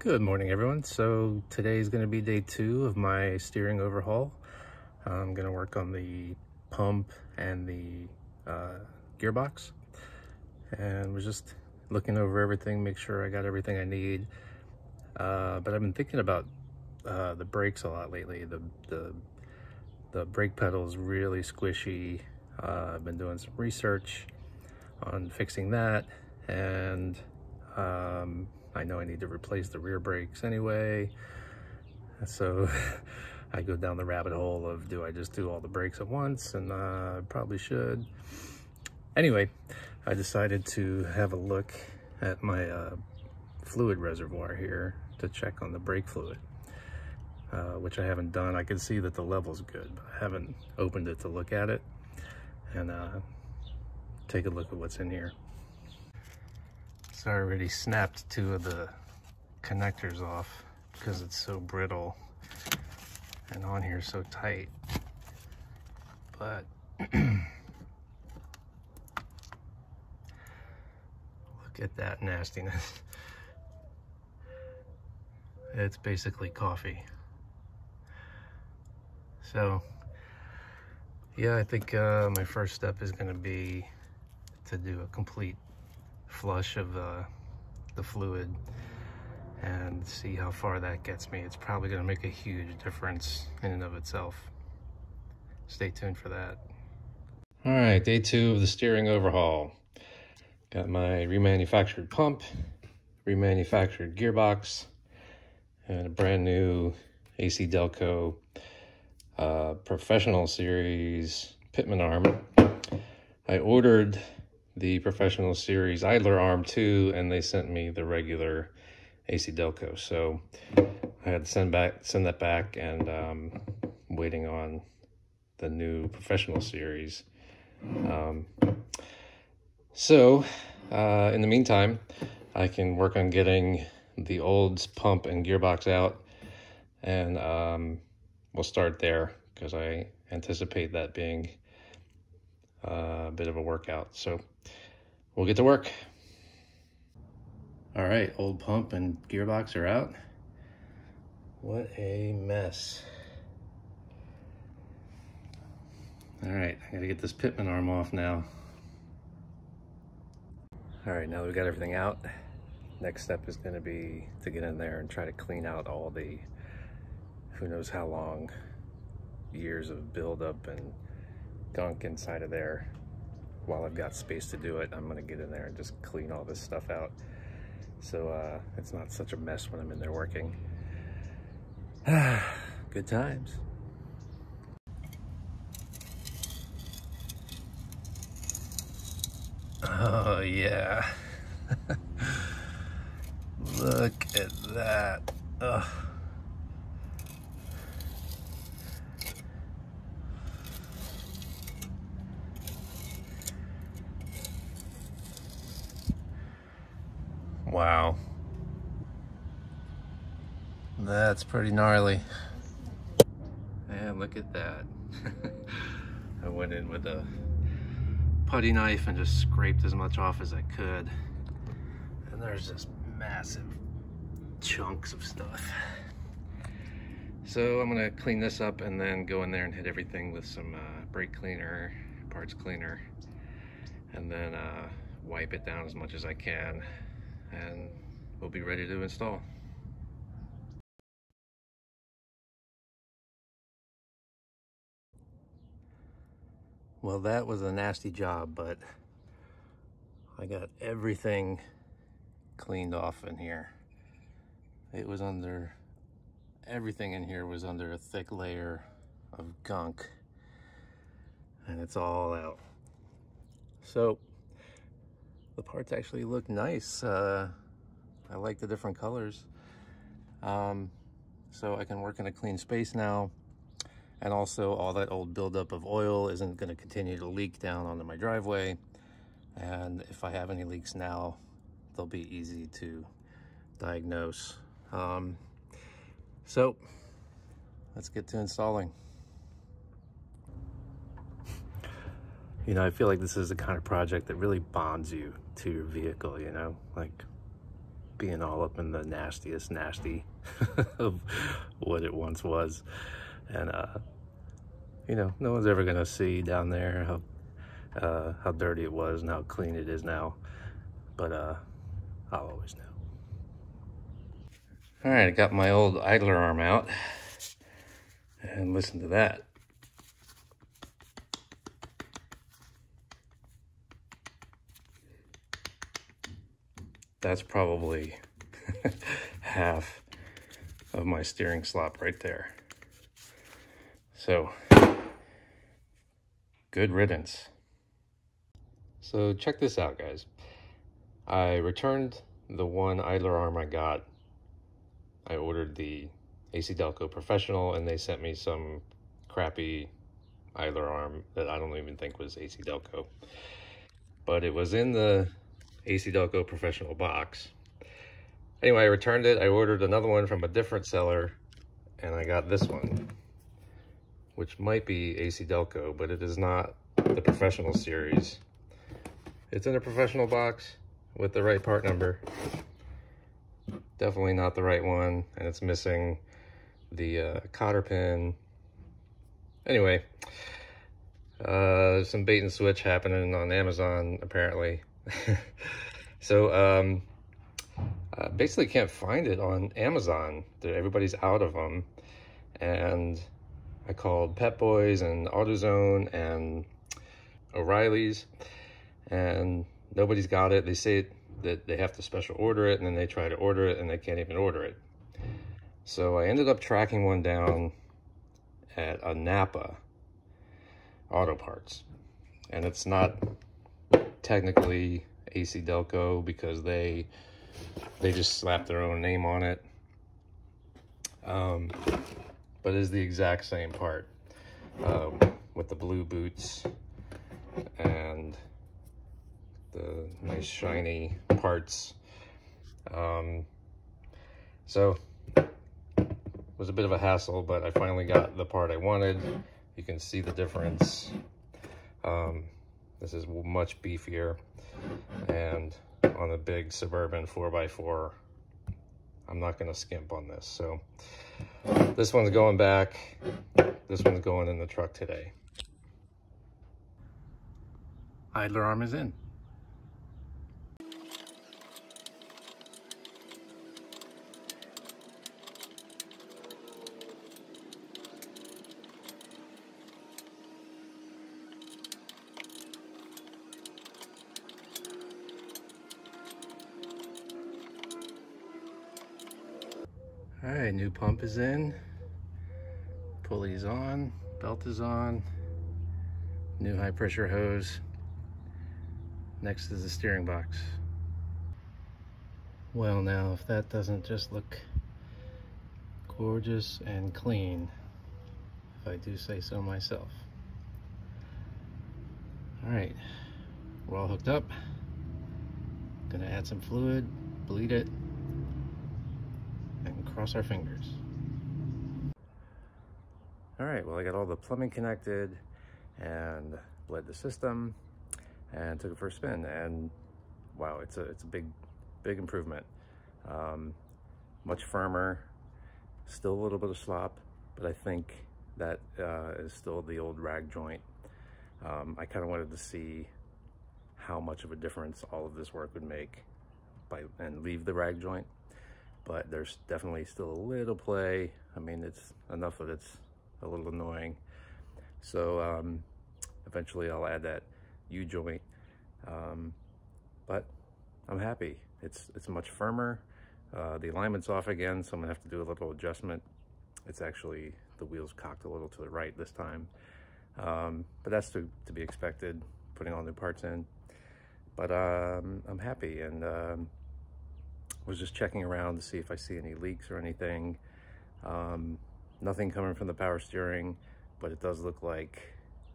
Good morning, everyone. So today is going to be day 2 of my steering overhaul. I'm going to work on the pump and the gearbox, and we're just looking over everything, make sure I got everything I need. But I've been thinking about the brakes a lot lately. The brake pedal is really squishy. I've been doing some research on fixing that, and I know I need to replace the rear brakes anyway, so I go down the rabbit hole of, do I just do all the brakes at once? And I probably should. Anyway, I decided to have a look at my fluid reservoir here to check on the brake fluid, which I haven't done. I can see that the level's good, but I haven't opened it to look at it and take a look at what's in here. So I already snapped 2 of the connectors off because it's so brittle and on here so tight. But look at that nastiness. It's basically coffee. So yeah, I think my first step is going to be to do a complete flush of the fluid and see how far that gets me. It's probably going to make a huge difference in and of itself. Stay tuned for that. All right, day 2 of the steering overhaul. Got my remanufactured pump, remanufactured gearbox, and a brand new AC Delco Professional Series Pitman arm. I ordered the Professional Series idler arm too, and they sent me the regular AC Delco. So I had to send that back, and waiting on the new Professional Series. In the meantime, I can work on getting the old pump and gearbox out, and we'll start there because I anticipate that being a bit of a workout. So we'll get to work. All right, old pump and gearbox are out. What a mess. All right, I gotta get this Pitman arm off now. All right, now that we got everything out, next step is gonna be to get in there and try to clean out all the, who knows how long, years of buildup and gunk inside of there. While I've got space to do it, I'm gonna get in there and just clean all this stuff out, so it's not such a mess when I'm in there working. Good times. Oh yeah. Look at that. Ugh. Wow. That's pretty gnarly. And look at that. I went in with a putty knife and just scraped as much off as I could. And there's just massive chunks of stuff. So I'm gonna clean this up and then go in there and hit everything with some brake cleaner, parts cleaner, and then wipe it down as much as I can, and we'll be ready to install. Well, that was a nasty job, but I got everything cleaned off in here. It was under, everything in here was under a thick layer of gunk, and it's all out. So the parts actually look nice. I like the different colors. So I can work in a clean space now. And also all that old buildup of oil isn't going to continue to leak down onto my driveway. And if I have any leaks now, they'll be easy to diagnose. So let's get to installing. You know, I feel like this is the kind of project that really bonds you to your vehicle, you know? Like, being all up in the nastiest nasty of what it once was. And you know, no one's ever gonna see down there how dirty it was and how clean it is now, but I'll always know. All right, I got my old idler arm out, and listen to that. That's probably half of my steering slop right there. So, good riddance. So check this out, guys. I returned the one idler arm I got. I ordered the AC Delco Professional, and they sent me some crappy idler arm that I don't even think was AC Delco. But it was in the AC Delco Professional box. Anyway, I returned it. I ordered another one from a different seller, and I got this one, which might be AC Delco, but it is not the Professional series. It's in a Professional box with the right part number. Definitely not the right one, and it's missing the cotter pin. Anyway, some bait and switch happening on Amazon, apparently. So, basically can't find it on Amazon. Everybody's out of them. And I called Pet Boys and AutoZone and O'Reilly's, and nobody's got it. They say that they have to special order it, and then they try to order it, and they can't even order it. So I ended up tracking one down at a Napa Auto Parts. And it's not technically AC Delco because they just slapped their own name on it. But it is the exact same part with the blue boots and the nice shiny parts. So it was a bit of a hassle, but I finally got the part I wanted. You can see the difference. This is much beefier, and on a big Suburban 4x4, I'm not going to skimp on this. So this one's going back. This one's going in the truck today. Idler arm is in. All right, new pump is in, pulley is on, belt is on, new high pressure hose. Next is the steering box. Well, now if that doesn't just look gorgeous and clean, if I do say so myself. All right, we're all hooked up. Gonna add some fluid, bleed it, and cross our fingers. All right, well, I got all the plumbing connected and bled the system and took it for a spin, and wow, it's a big improvement. Much firmer, still a little bit of slop, but I think that is still the old rag joint. I kind of wanted to see how much of a difference all of this work would make and leave the rag joint. But there's definitely still a little play. I mean, it's enough that it's a little annoying. So eventually I'll add that U-joint. But I'm happy. It's much firmer. The alignment's off again, so I'm gonna have to do a little adjustment. It's actually, the wheel's cocked a little to the right this time. But that's to be expected, putting all new parts in. But I'm happy, and was just checking around to see if I see any leaks or anything. Nothing coming from the power steering, but it does look like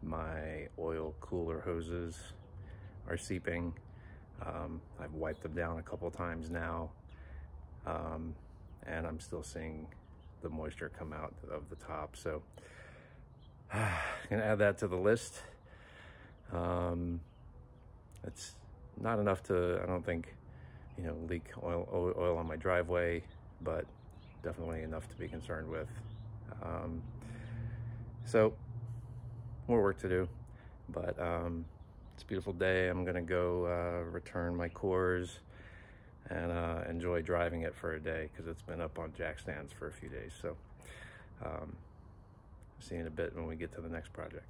my oil cooler hoses are seeping. I've wiped them down a couple of times now, and I'm still seeing the moisture come out of the top. So gonna add that to the list. It's not enough to, I don't think, you know, leak oil on my driveway, but definitely enough to be concerned with. So more work to do, but it's a beautiful day. I'm gonna go return my cores and enjoy driving it for a day, because it's been up on jack stands for a few days. So see you in a bit when we get to the next project.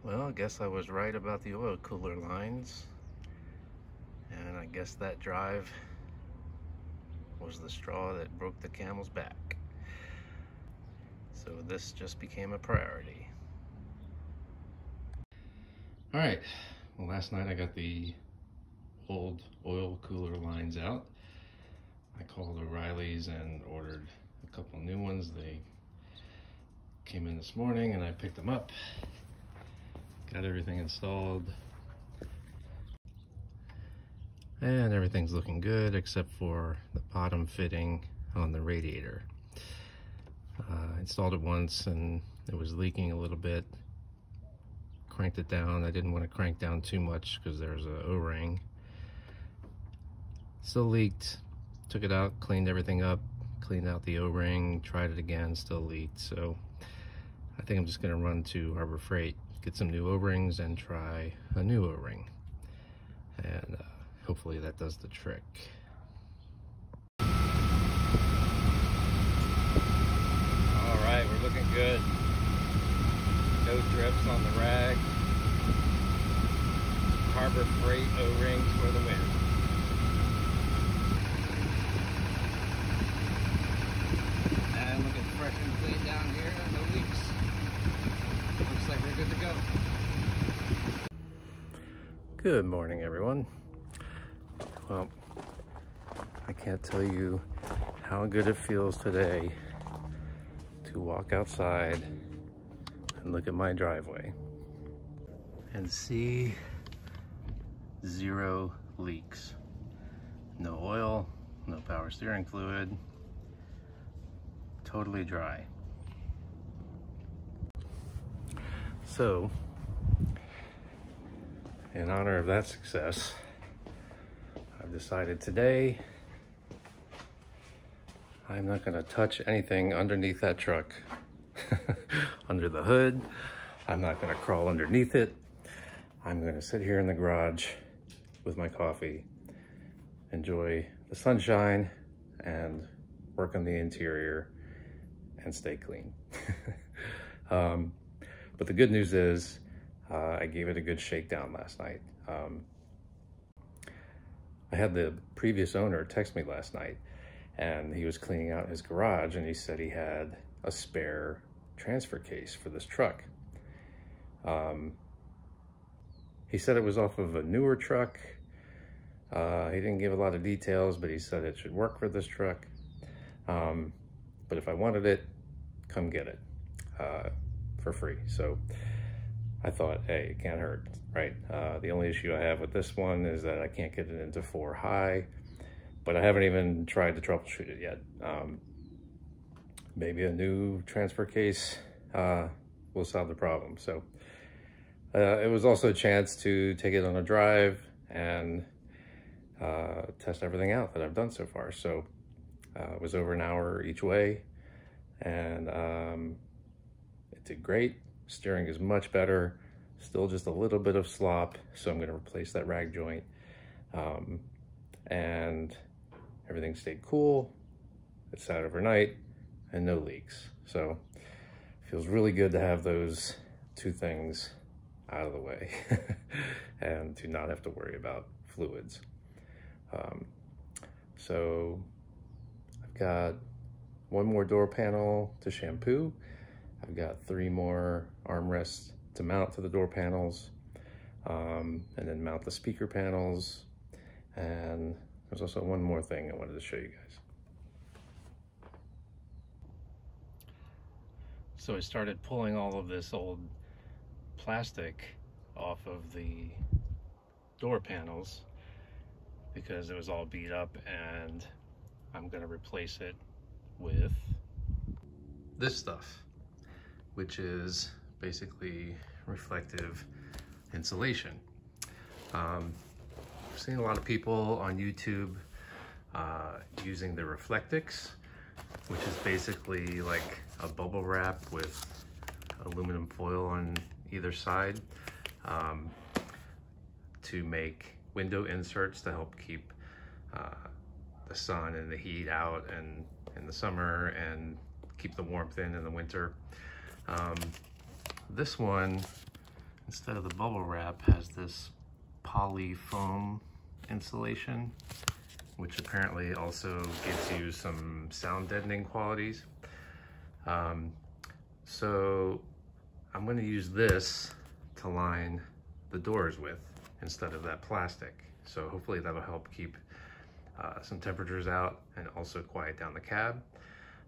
Well, I guess I was right about the oil cooler lines, and I guess that drive was the straw that broke the camel's back. So this just became a priority. All right, well, last night I got the old oil cooler lines out. I called O'Reilly's and ordered a couple new ones. They came in this morning and I picked them up. Got everything installed. And everything's looking good except for the bottom fitting on the radiator. I installed it once and it was leaking a little bit. Cranked it down. I didn't want to crank down too much because there's an O-ring. Still leaked. Took it out, cleaned everything up, cleaned out the O-ring, tried it again, still leaked. So I think I'm just going to run to Harbor Freight, get some new O-rings and try a new O-ring. And hopefully that does the trick. All right, we're looking good. No drips on the rag. Harbor Freight O-rings for the win. And looking fresh and clean down here, no leaks. Looks like we're good to go. Good morning, everyone. Well, I can't tell you how good it feels today to walk outside and look at my driveway and see 0 leaks. No oil, no power steering fluid, totally dry. So, in honor of that success, I've decided today I'm not going to touch anything underneath that truck. Under the hood, I'm not going to crawl underneath it. I'm going to sit here in the garage with my coffee, enjoy the sunshine, and work on the interior and stay clean. But the good news is I gave it a good shakedown last night. I had the previous owner text me last night, and he was cleaning out his garage, and he said he had a spare transfer case for this truck. He said it was off of a newer truck. He didn't give a lot of details, but he said it should work for this truck. But if I wanted it, come get it for free. So I thought, hey, it can't hurt, right? The only issue I have with this one is that I can't get it into 4 high, but I haven't even tried to troubleshoot it yet. Maybe a new transfer case will solve the problem. So it was also a chance to take it on a drive and test everything out that I've done so far. So it was over an hour each way, and it did great. Steering is much better. Still just a little bit of slop, so I'm going to replace that rag joint. And everything stayed cool. It sat overnight and no leaks. So it feels really good to have those 2 things out of the way and to not have to worry about fluids. So I've got 1 more door panel to shampoo. I've got 3 more armrests to mount to the door panels, and then mount the speaker panels. And there's also 1 more thing I wanted to show you guys. So I started pulling all of this old plastic off of the door panels because it was all beat up, and I'm going to replace it with this stuff, which is basically reflective insulation. I've seen a lot of people on YouTube using the Reflectix, which is basically like a bubble wrap with aluminum foil on either side to make window inserts to help keep the sun and the heat out and in the summer and keep the warmth in the winter. This one, instead of the bubble wrap, has this poly foam insulation, which apparently also gives you some sound deadening qualities. So I'm going to use this to line the doors with instead of that plastic. So hopefully that'll help keep some temperatures out and also quiet down the cab.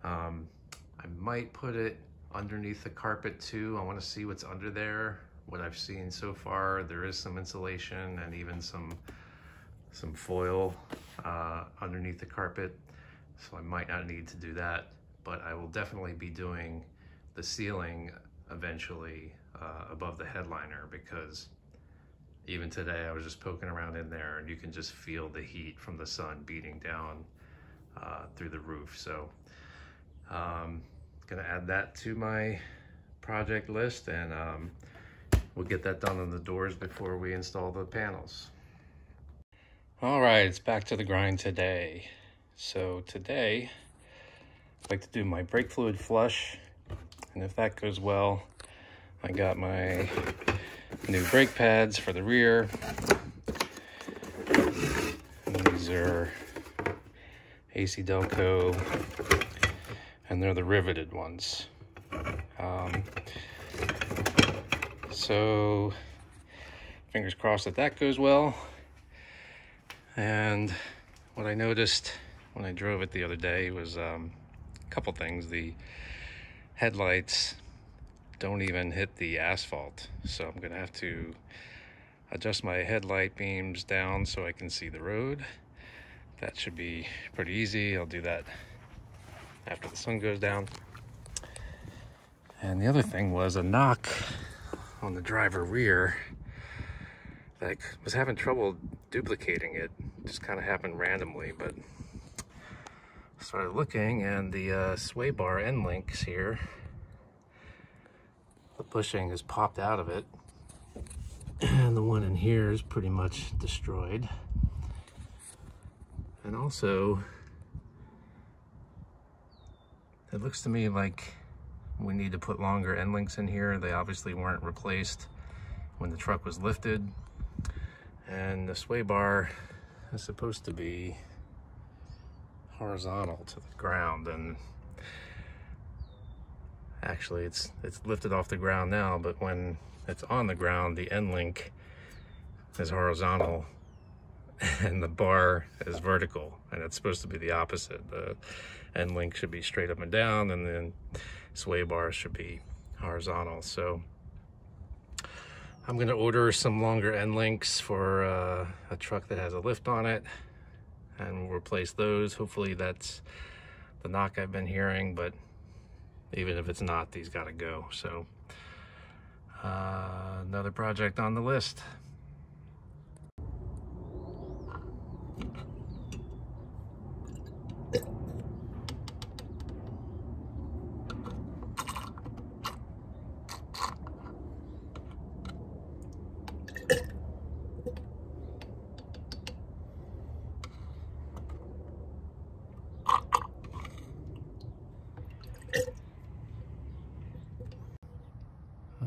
I might put it underneath the carpet too. I want to see what's under there. What I've seen so far, there is some insulation and even some foil underneath the carpet, so I might not need to do that, but I will definitely be doing the ceiling eventually above the headliner, because even today I was just poking around in there and you can just feel the heat from the sun beating down through the roof. So gonna add that to my project list, and we'll get that done on the doors before we install the panels. All right, it's back to the grind today. So today, I'd like to do my brake fluid flush, and if that goes well, I got my new brake pads for the rear. And these are AC Delco, and they're the riveted ones. So fingers crossed that that goes well. And what I noticed when I drove it the other day was a couple things. The headlights don't even hit the asphalt, so I'm gonna have to adjust my headlight beams down so I can see the road. That should be pretty easy. I'll do that after the sun goes down. And the other thing was a knock on the driver rear. Like, was having trouble duplicating it. Just kind of happened randomly, but started looking, and the sway bar end links here, the bushing has popped out of it, and the one in here is pretty much destroyed. And also, it looks to me like we need to put longer end links in here. They obviously weren't replaced when the truck was lifted. And the sway bar is supposed to be horizontal to the ground, and actually it's lifted off the ground now, but when it's on the ground, the end link is horizontal and the bar is vertical, and it's supposed to be the opposite. The end link should be straight up and down, and then sway bars should be horizontal. So I'm going to order some longer end links for a truck that has a lift on it, and we'll replace those. Hopefully that's the knock I've been hearing, but even if it's not, these got to go. So another project on the list.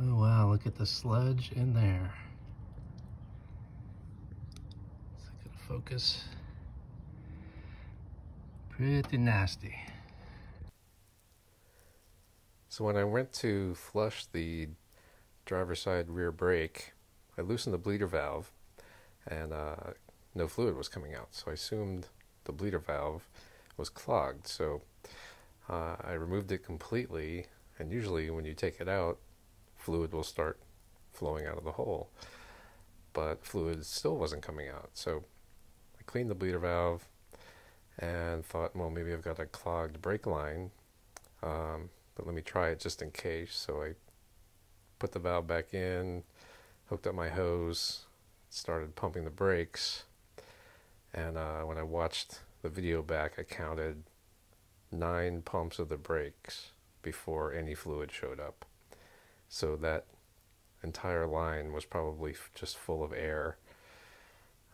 Oh wow, look at the sludge in there. Is it gonna focus? Pretty nasty. So when I went to flush the driver's side rear brake, I loosened the bleeder valve, and no fluid was coming out. So I assumed the bleeder valve was clogged. So I removed it completely, and usually when you take it out, fluid will start flowing out of the hole, but fluid still wasn't coming out. So I cleaned the bleeder valve and thought, well, maybe I've got a clogged brake line, but let me try it just in case. So I put the valve back in, hooked up my hose, started pumping the brakes, And when I watched the video back, I counted 9 pumps of the brakes before any fluid showed up. So that entire line was probably just full of air.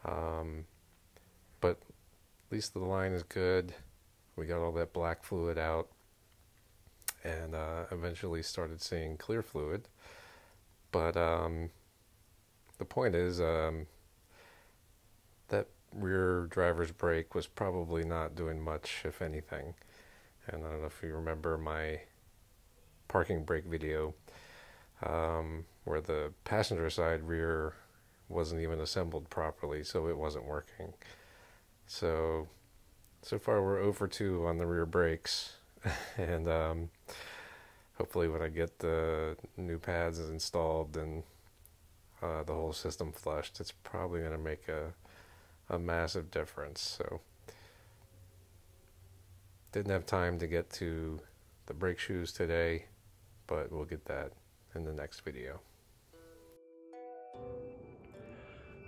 But at least the line is good. We got all that black fluid out, and eventually started seeing clear fluid. But the point is, that rear driver's brake was probably not doing much, if anything. And I don't know if you remember my parking brake video, where the passenger side rear wasn't even assembled properly, so it wasn't working. So far we're over 2 on the rear brakes, and hopefully when I get the new pads installed and the whole system flushed, it's probably going to make a massive difference. So didn't have time to get to the brake shoes today, but we'll get that in the next video.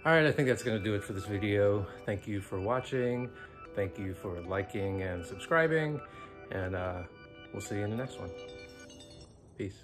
Alright, I think that's going to do it for this video. Thank you for watching. Thank you for liking and subscribing. And we'll see you in the next one. Peace.